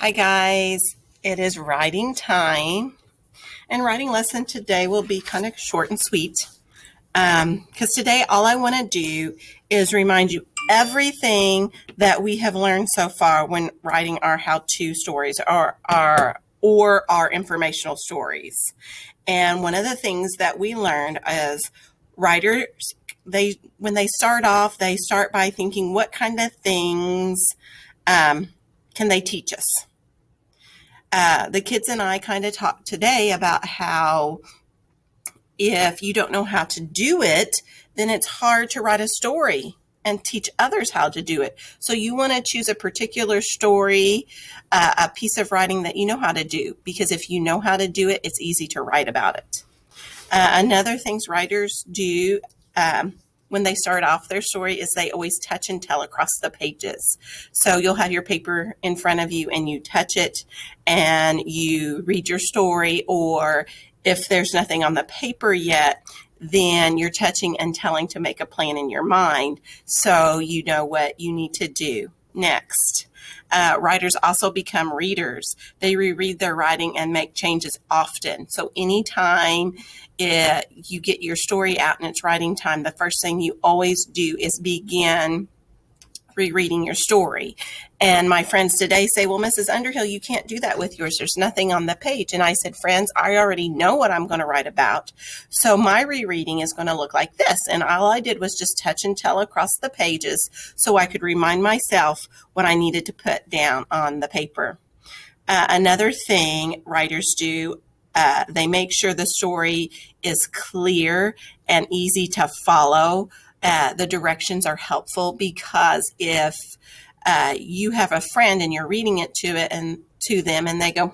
Hi guys, it is writing time, and writing lesson today will be kind of short and sweet because today all I want to do is remind you everything that we have learned so far when writing our how-to stories or our informational stories. And one of the things that we learned is writers, when they start off, they start by thinking, what kind of things can they teach us? The kids and I kind of talked today about how if you don't know how to do it, then it's hard to write a story and teach others how to do it. So you want to choose a particular story, a piece of writing that you know how to do, because if you know how to do it, it's easy to write about it. Another things writers do when they start off their story is they always touch and tell across the pages. So you'll have your paper in front of you and you touch it and you read your story, or if there's nothing on the paper yet, then you're touching and telling to make a plan in your mind so you know what you need to do next. Writers also become readers. They reread their writing and make changes often. So anytime you get your story out and it's writing time, the first thing you always do is begin rereading your story. And my friends today say, well, Mrs. Underhill, you can't do that with yours. There's nothing on the page. And I said, friends, I already know what I'm going to write about. So my rereading is going to look like this. And all I did was just touch and tell across the pages so I could remind myself what I needed to put down on the paper. Another thing writers do, they make sure the story is clear and easy to follow. The directions are helpful because if you have a friend and you're reading it to them and they go,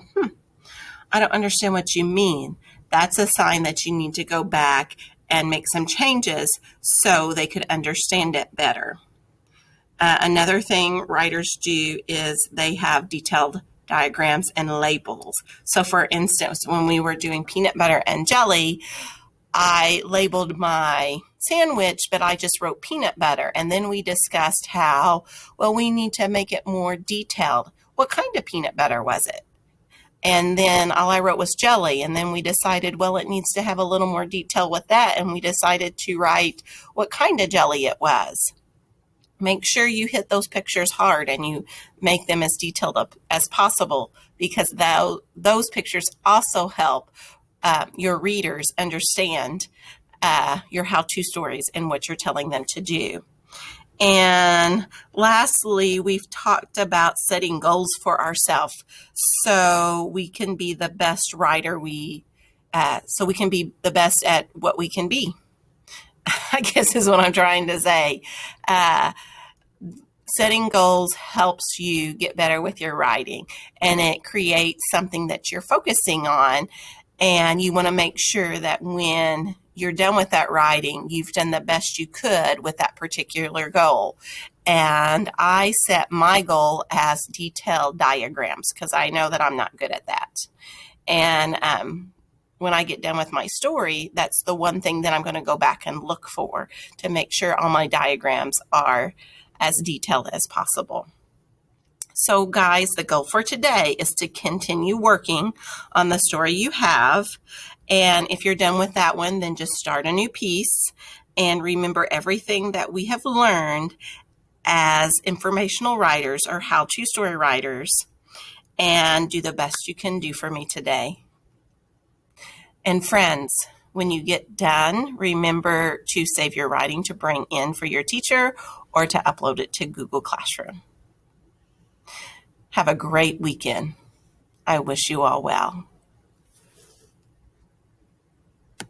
I don't understand what you mean, that's a sign that you need to go back and make some changes so they could understand it better. Another thing writers do is they have detailed diagrams and labels. So for instance, when we were doing peanut butter and jelly, I labeled my sandwich, but I just wrote peanut butter. And then we discussed how, well, we need to make it more detailed. What kind of peanut butter was it? And then all I wrote was jelly. And then we decided, well, it needs to have a little more detail with that. And we decided to write what kind of jelly it was. Make sure you hit those pictures hard and you make them as detailed up as possible, because those pictures also help your readers understand your how-to stories and what you're telling them to do. And lastly, we've talked about setting goals for ourselves so we can be the best writer so we can be the best at what we can be. I guess is what I'm trying to say. Setting goals helps you get better with your writing, and it creates something that you're focusing on. And you want to make sure that when you're done with that writing, you've done the best you could with that particular goal. And I set my goal as detailed diagrams because I know that I'm not good at that. And when I get done with my story, that's the one thing that I'm going to go back and look for to make sure all my diagrams are as detailed as possible. So guys, the goal for today is to continue working on the story you have. And if you're done with that one, then just start a new piece and remember everything that we have learned as informational writers or how-to story writers, and do the best you can do for me today. And friends, when you get done, remember to save your writing to bring in for your teacher or to upload it to Google Classroom. Have a great weekend. I wish you all well.